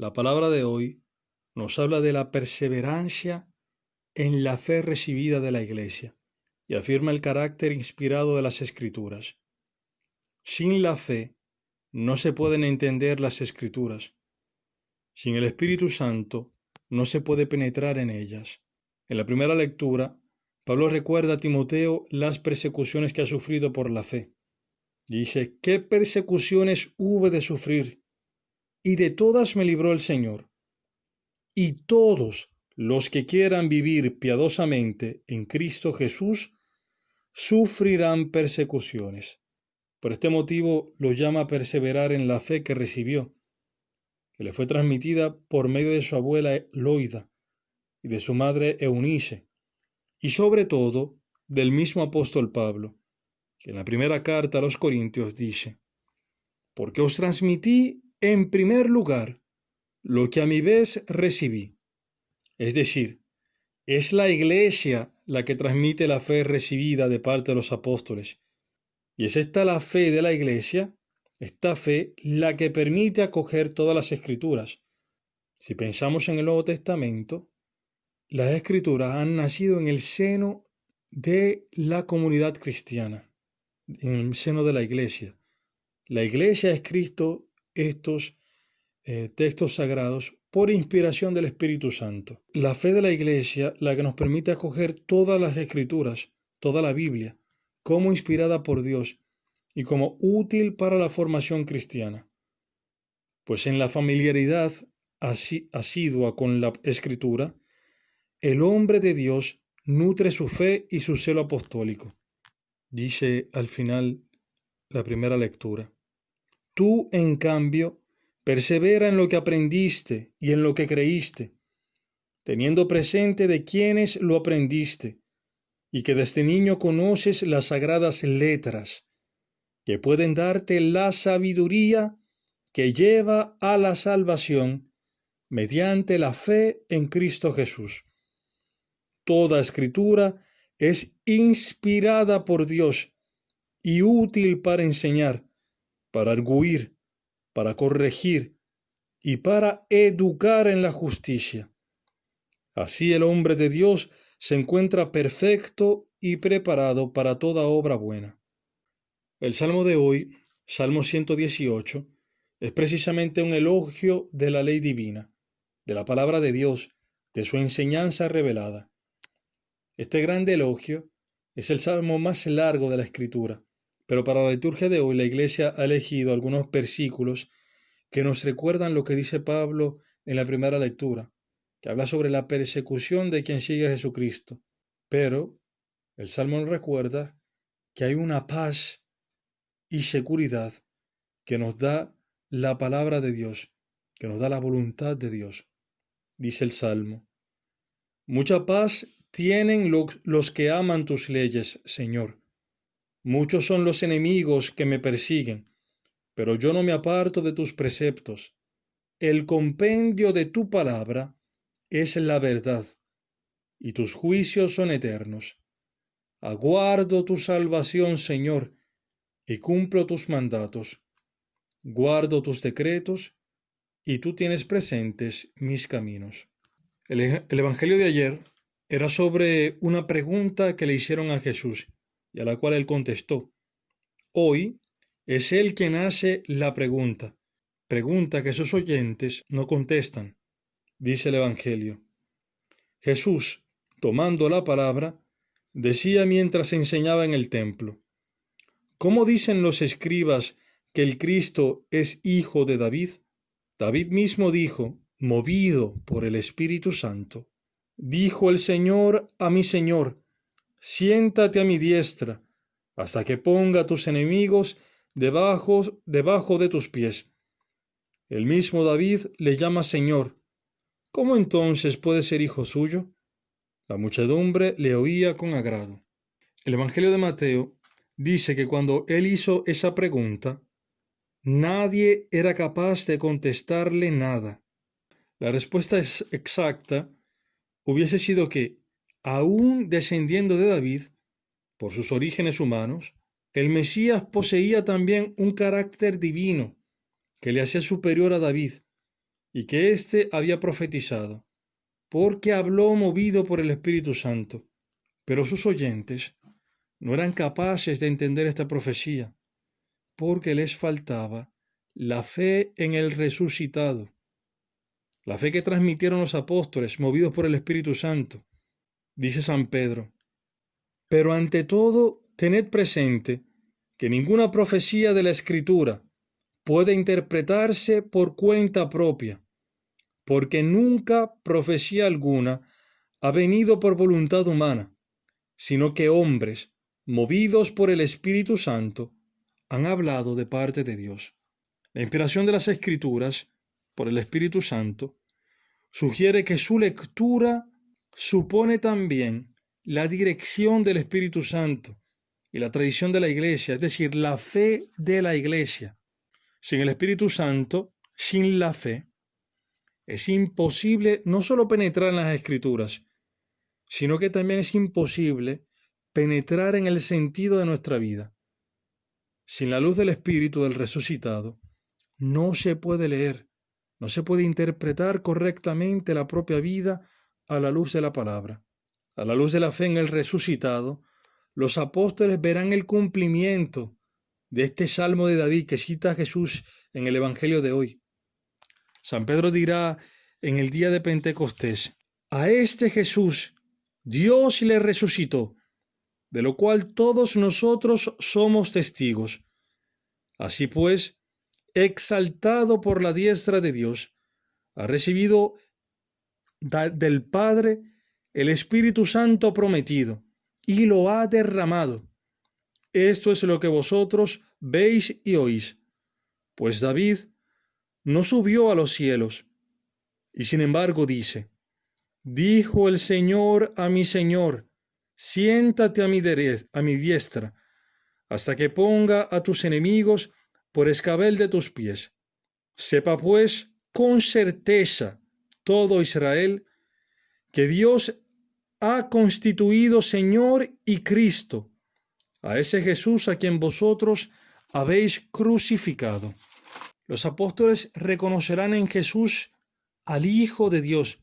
La palabra de hoy nos habla de la perseverancia en la fe recibida de la Iglesia y afirma el carácter inspirado de las Escrituras. Sin la fe no se pueden entender las Escrituras. Sin el Espíritu Santo no se puede penetrar en ellas. En la primera lectura, Pablo recuerda a Timoteo las persecuciones que ha sufrido por la fe. Dice: ¿qué persecuciones hube de sufrir? Y de todas me libró el Señor. Y todos los que quieran vivir piadosamente en Cristo Jesús sufrirán persecuciones. Por este motivo lo llama a perseverar en la fe que recibió, que le fue transmitida por medio de su abuela Loida y de su madre Eunice, y sobre todo del mismo apóstol Pablo, que en la primera carta a los Corintios dice: porque os transmití en primer lugar lo que a mi vez recibí. Es decir, es la Iglesia la que transmite la fe recibida de parte de los apóstoles. Y es esta la fe de la Iglesia, esta fe, la que permite acoger todas las Escrituras. Si pensamos en el Nuevo Testamento, las Escrituras han nacido en el seno de la comunidad cristiana, en el seno de la Iglesia. La Iglesia ha escrito estos textos sagrados por inspiración del Espíritu Santo. La fe de la Iglesia, la que nos permite acoger todas las Escrituras, toda la Biblia, como inspirada por Dios y como útil para la formación cristiana. Pues en la familiaridad asidua con la Escritura, el hombre de Dios nutre su fe y su celo apostólico. Dice al final la primera lectura: tú, en cambio, persevera en lo que aprendiste y en lo que creíste, teniendo presente de quiénes lo aprendiste, y que desde niño conoces las sagradas letras, que pueden darte la sabiduría que lleva a la salvación mediante la fe en Cristo Jesús. Toda escritura es inspirada por Dios y útil para enseñar, para arguir, para corregir y para educar en la justicia. Así el hombre de Dios se encuentra perfecto y preparado para toda obra buena. El salmo de hoy, Salmo 118, es precisamente un elogio de la ley divina, de la palabra de Dios, de su enseñanza revelada. Este grande elogio es el salmo más largo de la Escritura, pero para la liturgia de hoy la Iglesia ha elegido algunos versículos que nos recuerdan lo que dice Pablo en la primera lectura, que habla sobre la persecución de quien sigue a Jesucristo. Pero el Salmo nos recuerda que hay una paz y seguridad que nos da la palabra de Dios, que nos da la voluntad de Dios. Dice el Salmo: mucha paz tienen los que aman tus leyes, Señor. Muchos son los enemigos que me persiguen, pero yo no me aparto de tus preceptos. El compendio de tu palabra es la verdad, y tus juicios son eternos. Aguardo tu salvación, Señor, y cumplo tus mandatos. Guardo tus decretos, y tú tienes presentes mis caminos. El Evangelio de ayer era sobre una pregunta que le hicieron a Jesús, y a la cual él contestó. Hoy es él quien hace la pregunta que sus oyentes no contestan. Dice el Evangelio: Jesús, tomando la palabra, decía mientras enseñaba en el templo: ¿cómo dicen los escribas que el Cristo es hijo de David? David mismo dijo, movido por el Espíritu Santo: dijo el Señor a mi Señor, siéntate a mi diestra, hasta que ponga a tus enemigos debajo de tus pies. El mismo David le llama Señor. ¿Cómo entonces puede ser hijo suyo? La muchedumbre le oía con agrado. El Evangelio de Mateo dice que cuando él hizo esa pregunta, nadie era capaz de contestarle nada. La respuesta exacta hubiese sido que, aún descendiendo de David, por sus orígenes humanos, el Mesías poseía también un carácter divino que le hacía superior a David, y que éste había profetizado, porque habló movido por el Espíritu Santo. Pero sus oyentes no eran capaces de entender esta profecía, porque les faltaba la fe en el resucitado, la fe que transmitieron los apóstoles movidos por el Espíritu Santo. Dice San Pedro: pero ante todo, tened presente que ninguna profecía de la Escritura puede interpretarse por cuenta propia, porque nunca profecía alguna ha venido por voluntad humana, sino que hombres, movidos por el Espíritu Santo, han hablado de parte de Dios. La inspiración de las Escrituras por el Espíritu Santo sugiere que su lectura supone también la dirección del Espíritu Santo y la tradición de la Iglesia, es decir, la fe de la Iglesia. Sin el Espíritu Santo, sin la fe, es imposible no solo penetrar en las Escrituras, sino que también es imposible penetrar en el sentido de nuestra vida. Sin la luz del Espíritu del resucitado, no se puede leer, no se puede interpretar correctamente la propia vida a la luz de la palabra. A la luz de la fe en el resucitado, los apóstoles verán el cumplimiento de este salmo de David que cita a Jesús en el Evangelio de hoy. San Pedro dirá en el día de Pentecostés: a este Jesús Dios le resucitó, de lo cual todos nosotros somos testigos. Así pues, exaltado por la diestra de Dios, ha recibido del Padre el Espíritu Santo prometido y lo ha derramado. Esto es lo que vosotros veis y oís. Pues David no subió a los cielos, y sin embargo dice: dijo el Señor a mi Señor, siéntate a mi diestra, hasta que ponga a tus enemigos por escabel de tus pies. Sepa pues con certeza todo Israel que Dios ha constituido Señor y Cristo a ese Jesús a quien vosotros habéis crucificado. Los apóstoles reconocerán en Jesús al Hijo de Dios,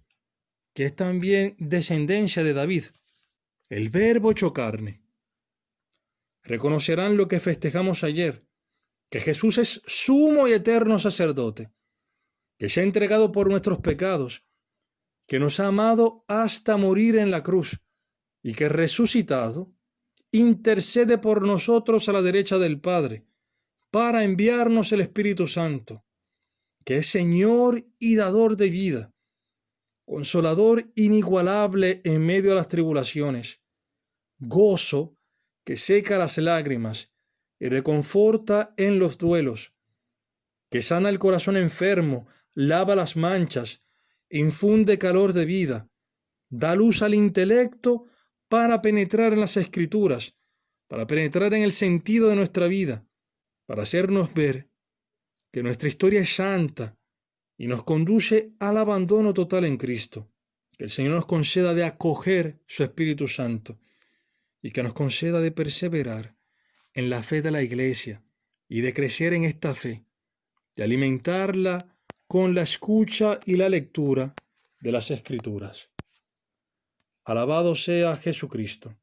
que es también descendencia de David, el Verbo hecho carne. Reconocerán lo que festejamos ayer, que Jesús es sumo y eterno sacerdote, que se ha entregado por nuestros pecados, que nos ha amado hasta morir en la cruz y que resucitado intercede por nosotros a la derecha del Padre para enviarnos el Espíritu Santo, que es Señor y dador de vida, consolador inigualable en medio de las tribulaciones, gozo que seca las lágrimas y reconforta en los duelos, que sana el corazón enfermo, lava las manchas, infunde calor de vida, da luz al intelecto para penetrar en las Escrituras, para penetrar en el sentido de nuestra vida, para hacernos ver que nuestra historia es santa y nos conduce al abandono total en Cristo. Que el Señor nos conceda de acoger su Espíritu Santo y que nos conceda de perseverar en la fe de la Iglesia y de crecer en esta fe, de alimentarla con la escucha y la lectura de las Escrituras. Alabado sea Jesucristo.